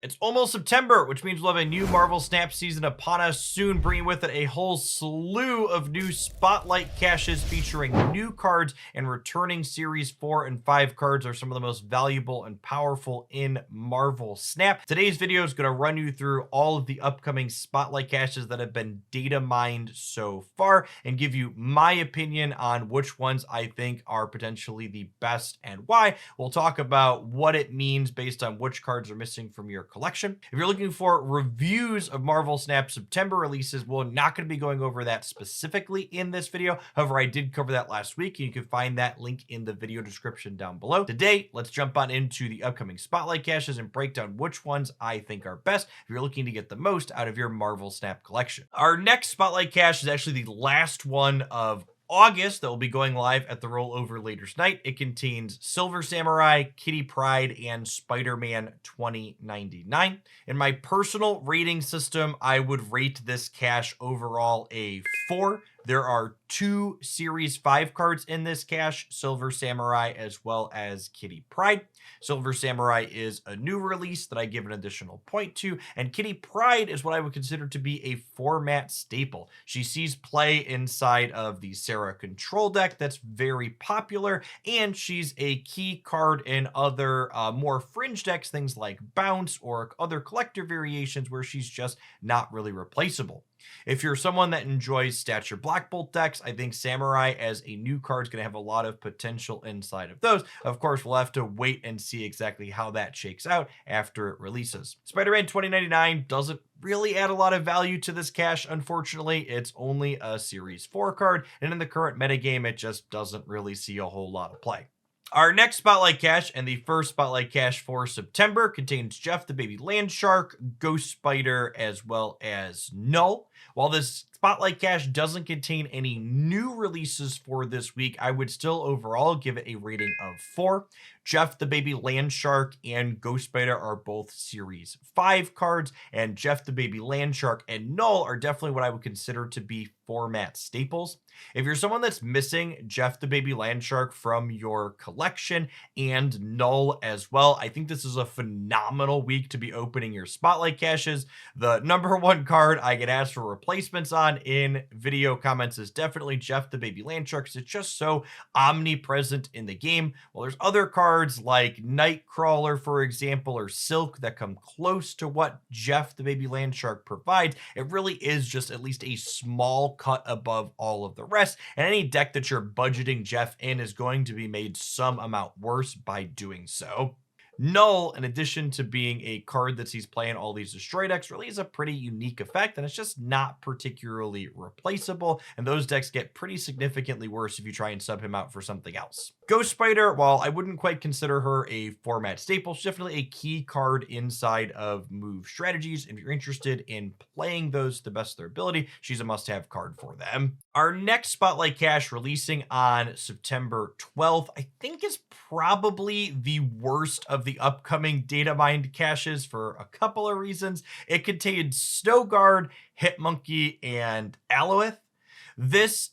It's almost September, which means we'll have a new Marvel Snap season upon us soon, bringing with it a whole slew of new Spotlight caches featuring new cards, and returning Series 4 and 5 cards are some of the most valuable and powerful in Marvel Snap. Today's video is going to run you through all of the upcoming Spotlight caches that have been data mined so far and give you my opinion on which ones I think are potentially the best and why. We'll talk about what it means based on which cards are missing from your collection. If you're looking for reviews of Marvel Snap September releases, we're not going to be going over that specifically in this video. However, I did cover that last week, and you can find that link in the video description down below. Today, let's jump on into the upcoming Spotlight caches and break down which ones I think are best if you're looking to get the most out of your Marvel Snap collection. Our next Spotlight cache is actually the last one of August that will be going live at the rollover later tonight. It contains Silver Samurai, Kitty Pryde, and Spider-Man 2099. In my personal rating system, I would rate this cache overall a 4. There are 2 Series 5 cards in this cache, Silver Samurai as well as Kitty Pryde. Silver Samurai is a new release that I give an additional point to, and Kitty Pryde is what I would consider to be a format staple. She sees play inside of the Sarah control deck that's very popular, and she's a key card in other more fringe decks, things like Bounce or other collector variations where she's just not really replaceable. If you're someone that enjoys Stature Black Bolt decks, I think Samurai as a new card is going to have a lot of potential inside of those. Of course, we'll have to wait and see exactly how that shakes out after it releases. Spider-Man 2099 doesn't really add a lot of value to this cache, unfortunately. It's only a Series 4 card, and in the current metagame, it just doesn't really see a whole lot of play. Our next Spotlight cache, and the first Spotlight cache for September, contains Jeff the Baby Landshark, Ghost Spider, as well as Null. While this Spotlight cache doesn't contain any new releases for this week, I would still overall give it a rating of 4. Jeff the Baby Landshark and Ghost Spider are both Series 5 cards, and Jeff the Baby Landshark and Null are definitely what I would consider to be format staples. If you're someone that's missing Jeff the Baby Landshark from your collection and Null as well, I think this is a phenomenal week to be opening your Spotlight caches. The number one card I get asked for replacements on in video comments is definitely Jeff the Baby Landshark, because it's just so omnipresent in the game. Well, there's other cards like Nightcrawler, for example, or Silk that come close to what Jeff the Baby Landshark provides. It really is just at least a small cut above all of the rest, and any deck that you're budgeting Jeff in is going to be made some amount worse by doing so. Null, in addition to being a card that sees play in all these destroy decks, really is a pretty unique effect, and it's just not particularly replaceable, and those decks get pretty significantly worse if you try and sub him out for something else. Ghost Spider, while I wouldn't quite consider her a format staple, she's definitely a key card inside of move strategies. If you're interested in playing those to the best of their ability, she's a must-have card for them. Our next Spotlight cache, releasing on September 12th, I think is probably the worst of the upcoming data mined caches for a couple of reasons. It contains Snow Guard, Hitmonkey, and Aloeth. This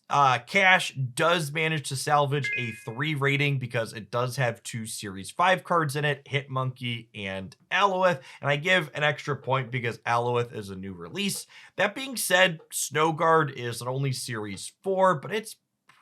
cache does manage to salvage a 3 rating because it does have 2 Series 5 cards in it, Hitmonkey and Aloeth, and I give an extra point because Aloeth is a new release. That being said, Snow Guard is only Series 4, but it's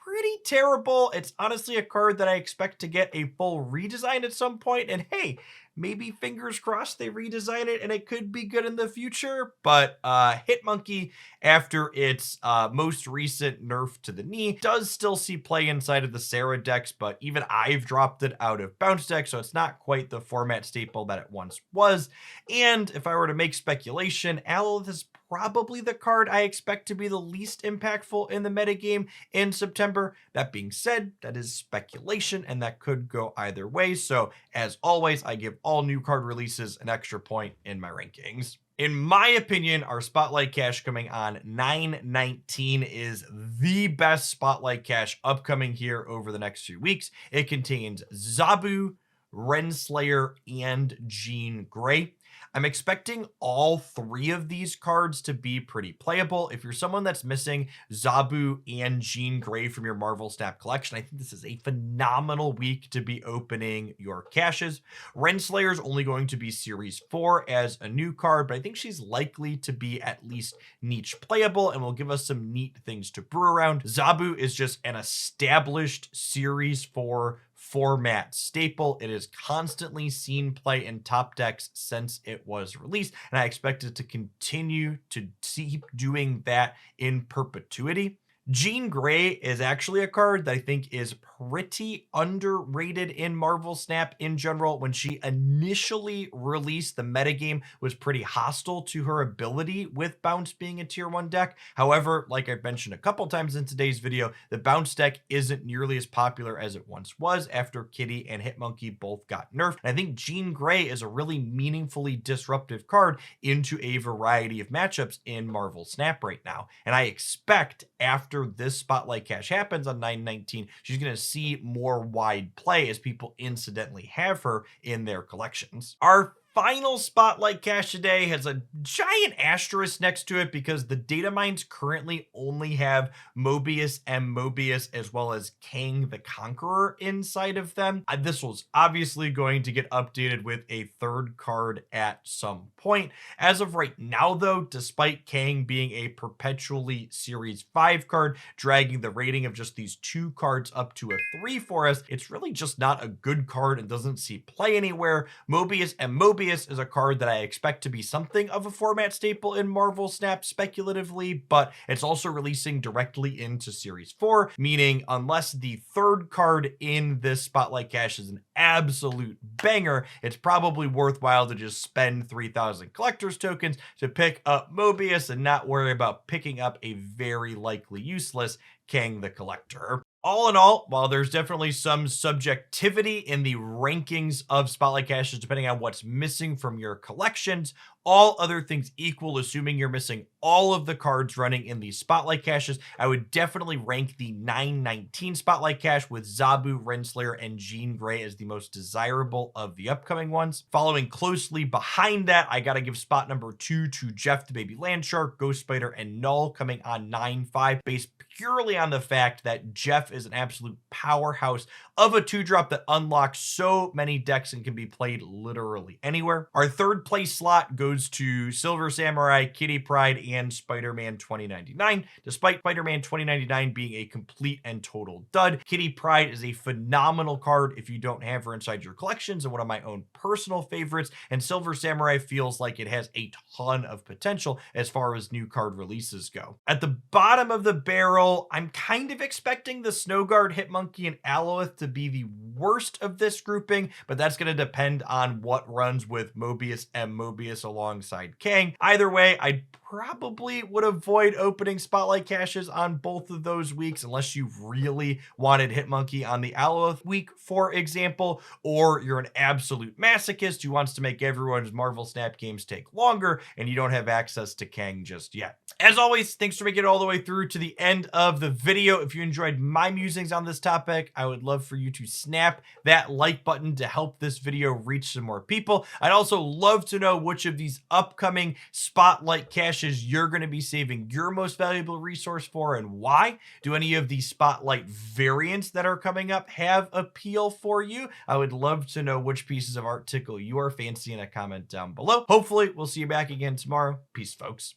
pretty terrible. It's honestly a card that I expect to get a full redesign at some point, and hey, maybe fingers crossed they redesign it and it could be good in the future. But Hitmonkey, after its most recent nerf to the knee, does still see play inside of the Sarah decks, but even I've dropped it out of Bounce deck, so it's not quite the format staple that it once was. And if I were to make speculation, Aloth is probably the card I expect to be the least impactful in the metagame in September. That being said, that is speculation, and that could go either way. So as always, I give all new card releases an extra point in my rankings. In my opinion, our Spotlight cache coming on 9/19 is the best Spotlight cache upcoming here over the next few weeks. It contains Zabu, Renslayer, and Jean Grey. I'm expecting all three of these cards to be pretty playable. If you're someone that's missing Zabu and Jean Grey from your Marvel Snap collection, I think this is a phenomenal week to be opening your caches. Renslayer is only going to be Series 4 as a new card, but I think she's likely to be at least niche playable and will give us some neat things to brew around. Zabu is just an established Series 4 format staple. It is constantly seen play in top decks since it was released, and I expect it to continue to keep doing that in perpetuity. Jean Grey is actually a card that I think is pretty underrated in Marvel Snap in general. When she initially released, the metagame was pretty hostile to her ability with Bounce being a tier 1 deck. However, like I've mentioned a couple times in today's video, the Bounce deck isn't nearly as popular as it once was after Kitty and Hitmonkey both got nerfed. And I think Jean Grey is a really meaningfully disruptive card into a variety of matchups in Marvel Snap right now. And I expect after this Spotlight Cache happens on 9/19, she's going to see more wide play as people incidentally have her in their collections. Our final Spotlight Cache today has a giant asterisk next to it because the data mines currently only have Mobius and Mobius as well as Kang the Conqueror inside of them. This was obviously going to get updated with a third card at some point. As of right now, though, despite Kang being a perpetually Series 5 card, dragging the rating of just these 2 cards up to a 3 for us, it's really just not a good card and doesn't see play anywhere. Mobius and Mobius is a card that I expect to be something of a format staple in Marvel Snap speculatively, but it's also releasing directly into Series 4, meaning unless the third card in this Spotlight Cache is an absolute banger, it's probably worthwhile to just spend 3,000 collector's tokens to pick up Mobius and not worry about picking up a very likely useless Kang the Collector. All in all, while there's definitely some subjectivity in the rankings of Spotlight Caches depending on what's missing from your collections, all other things equal, assuming you're missing all of the cards running in these Spotlight Caches, I would definitely rank the 9/19 Spotlight Cache with Zabu, Renslayer, and Jean Grey as the most desirable of the upcoming ones. Following closely behind that, I gotta give spot number 2 to Jeff the Baby Landshark, Ghost Spider, and Null coming on 9/5, based purely on the fact that Jeff is an absolute powerhouse of a 2-drop that unlocks so many decks and can be played literally anywhere. Our third place slot goes to Silver Samurai, Kitty Pryde, and Spider-Man 2099. Despite Spider-Man 2099 being a complete and total dud, Kitty Pryde is a phenomenal card if you don't have her inside your collections and one of my own personal favorites, and Silver Samurai feels like it has a ton of potential as far as new card releases go. At the bottom of the barrel, I'm kind of expecting the Snowguard, Hitmonkey, and Aloeth to be the worst of this grouping, but that's going to depend on what runs with Mobius and Mobius alongside Kang. Either way, I probably would avoid opening Spotlight Caches on both of those weeks unless you really wanted Hitmonkey on the Aloeth week, for example, or you're an absolute masochist who wants to make everyone's Marvel Snap games take longer and you don't have access to Kang just yet. As always, thanks for making it all the way through to the end of the video. If you enjoyed my musings on this topic, I would love for you to snap that like button to help this video reach some more people. I'd also love to know which of these upcoming Spotlight Caches you're going to be saving your most valuable resource for and why. Do any of the Spotlight variants that are coming up have appeal for you? I would love to know which pieces of art tickle your fancy in a comment down below. Hopefully, we'll see you back again tomorrow. Peace, folks.